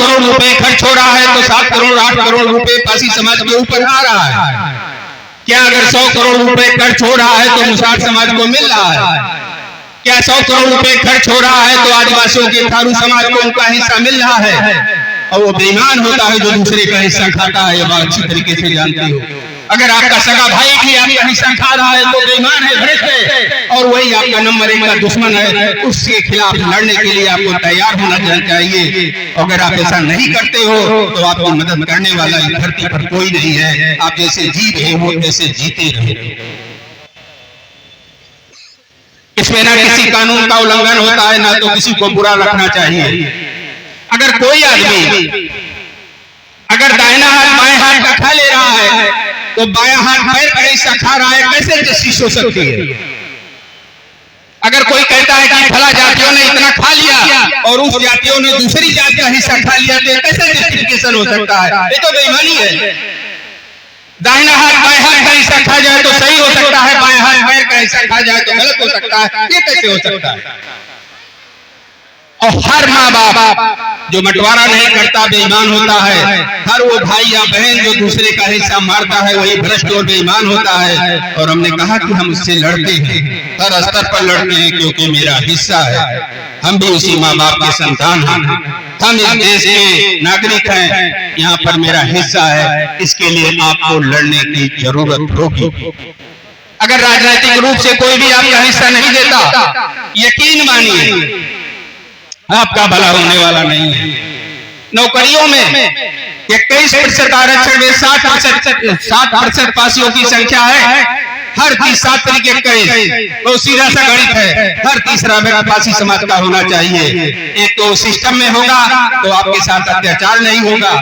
करोड़ रुपए खर्च हो रहा है तो 7 करोड़ 8 करोड़ रुपए पासी समाज के ऊपर आ रहा है। क्या अगर 100 करोड़ रुपए खर्च हो रहा है तो मुसार समाज को मिल रहा है? क्या 100 करोड़ रुपए खर्च हो रहा है तो आदिवासियों के थारू समाज को उनका हिस्सा मिल रहा है? और वो बेईमान होता है जो दूसरे का हिस्सा खाता है, ये बात अच्छी तरीके से जानते हो। अगर आपका सगा भाई भी आपका हिस्सा खा रहा है तो बेईमान है, भ्रष्ट है, और वही आपका नंबर 1 का दुश्मन है। उसके खिलाफ लड़ने के लिए आपको तैयार होना चाहिए। अगर आप ऐसा नहीं करते हो तो आपको मदद करने वाला इस धरती पर कोई नहीं है। आप जैसे जी रहे हो ऐसे जीते रहे। इसमें ना किसी कानून का उल्लंघन होता है, ना तो किसी को बुरा रखना चाहिए। अगर कोई आदमी अगर दाहिना हाथ बाएं हाथ का खा ले रहा है तो बायां हाथ पैर का हिस्सा खा रहा है, कैसे जस्टिस हो सकती है? अगर कोई कहता है कि फला जातियों ने इतना खा लिया और उस जातियों ने दूसरी जाति का हिस्सा खा लिया तो कैसे जस्टिफिकेशन हो सकता है? ये तो बेईमानी है। दाहिना हाथ बाएं हाथ का हिस्सा खा जाए तो सही हो सकता है, बाएं हाथ पैर का हिस्सा खा जाए तो गलत हो सकता है। ये कैसे हो सकता है? और हर माँ बाप जो बंटवारा नहीं करता बेईमान होता है। हर वो भाई या बहन जो दूसरे का हिस्सा मारता है वही भ्रष्ट और बेईमान होता है। और हमने कहा कि हम उससे लड़ते हैं, हर स्तर पर लड़ते हैं, क्योंकि मेरा हिस्सा है। हम भी उसी माँ बाप के संतान हैं, हम इस देश के नागरिक हैं, यहाँ पर मेरा हिस्सा है। इसके लिए आपको लड़ने की जरूरत होगी। अगर राजनीतिक रूप से कोई भी आपका हिस्सा नहीं देता, यकीन मानिए आपका भला होने वाला नहीं है। नौकरियों में 21% आरक्षण में 60% पासियों की संख्या है। हर 7 तरीके 21 तो सीधा सा गणित है। हर तीसरा व्यक्ति पासी समाज का होना चाहिए। एक तो सिस्टम में होगा तो आपके साथ अत्याचार नहीं होगा,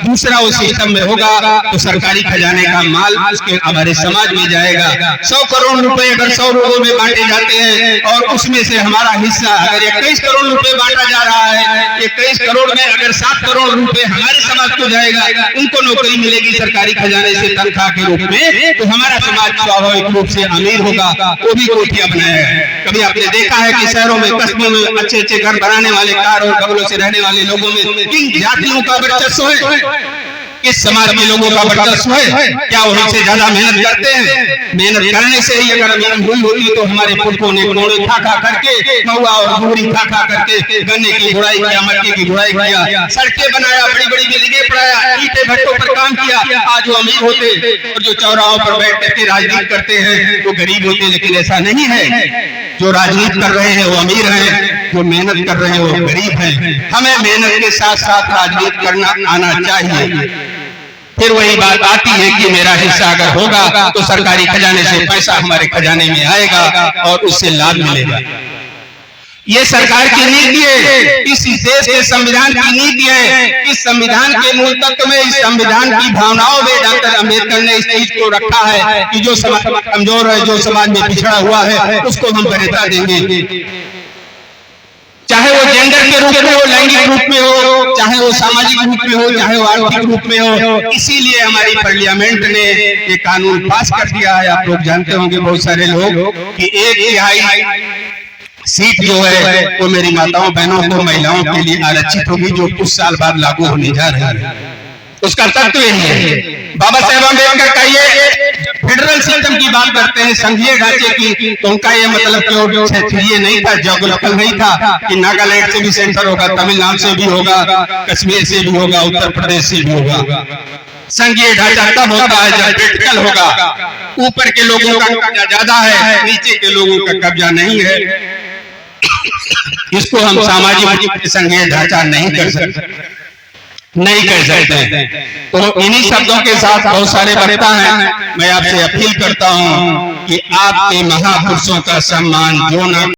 दूसरा वो सिस्टम में होगा तो सरकारी खजाने का माल उसके हमारे समाज में जाएगा। 100 करोड़ रुपए अगर 100 लोगों में बांटे जाते हैं और उसमें से हमारा हिस्सा अगर 21 करोड़ रुपए बांटा जा रहा है, 21 करोड़ में अगर 7 करोड़ रुपए हमारे समाज को जाएगा, उनको नौकरी मिलेगी सरकारी खजाने से तनख्वाह के रूप में, तो हमारा समाज स्वाभाविक रूप से अमीर होगा। वो भी कोठियां बनाएगा। कभी आपने देखा है कि शहरों में कस्बों में अच्छे अच्छे घर बनाने वाले, कार और बंगलों से रहने वाले लोगों में किन जातियों का वर्चस्व है? किस समाज के लोगों का वर्चस्व है? क्या वो हमसे ज्यादा मेहनत करते हैं? मेहनत करने से ही अगर अमीर हुई होती तो हमारे पुरखों ने कोड़े खा खा करके, महुआ और भूरी खा खा करके गन्ने की गुड़ाई किया, मक्के की गुड़ाई किया, सड़कें बनाया, बड़ी बड़ी बिल्डिंगें बनाया, ईंटे भट्टों पर काम किया। आज वो अमीर होते और जो चौराहों पर बैठ करके राजनीति करते हैं वो गरीब होते। लेकिन ऐसा नहीं है। जो राजनीति कर रहे हैं वो अमीर हैं, जो मेहनत कर रहे हैं वो गरीब हैं। हमें मेहनत के साथ साथ राजनीति करना आना चाहिए। फिर वही बात आती है कि मेरा हिस्सा अगर होगा तो सरकारी खजाने से पैसा हमारे खजाने में आएगा और उससे लाभ मिलेगा। ये सरकार की नीति है, इस देश के संविधान की नीति है। इस संविधान के मूल तत्व में, इस संविधान की भावनाओं में डॉक्टर अम्बेडकर ने इस चीज को रखा है कि जो समाज कमजोर है, जो समाज में पिछड़ा हुआ है, उसको हम वरीयता देंगे। चाहे वो जेंडर के रूप में हो, लैंगिक रूप में हो, चाहे वो सामाजिक रूप में हो, चाहे वो आर्थिक रूप में हो। इसीलिए हमारी पार्लियामेंट ने ये कानून पास कर दिया है। आप लोग जानते होंगे बहुत सारे लोग कि 1/3 सीट जो है वो मेरी माताओं बहनों को, महिलाओं के लिए आरक्षित होगी, जो कुछ साल बाद लागू होने जा रही है। उसका तत्व यही है। बाबा साहेब अम्बेडकर का ये फेडरल सिस्टम की बात करते हैं, संघीय ढांचे की, तो उनका ये मतलब ये नहीं था, जियोग्राफिकल नहीं था कि नागालैंड से भी सेंटर होगा, तमिलनाडु से भी होगा, कश्मीर से भी होगा, उत्तर प्रदेश से भी होगा। संघीय ढांचा तब होता है जब प्रैक्टिकल होगा। ऊपर के लोगों का कब्जा ज्यादा है, नीचे के लोगों का कब्जा नहीं है। इसको हम सामाजिक संघीय ढांचा नहीं कर सकते, नहीं कह सकते हैं। तो इन्हीं शब्दों के साथ बहुत सारे वक्ता हैं। मैं आपसे अपील करता हूं कि आपके महापुरुषों का सम्मान जो न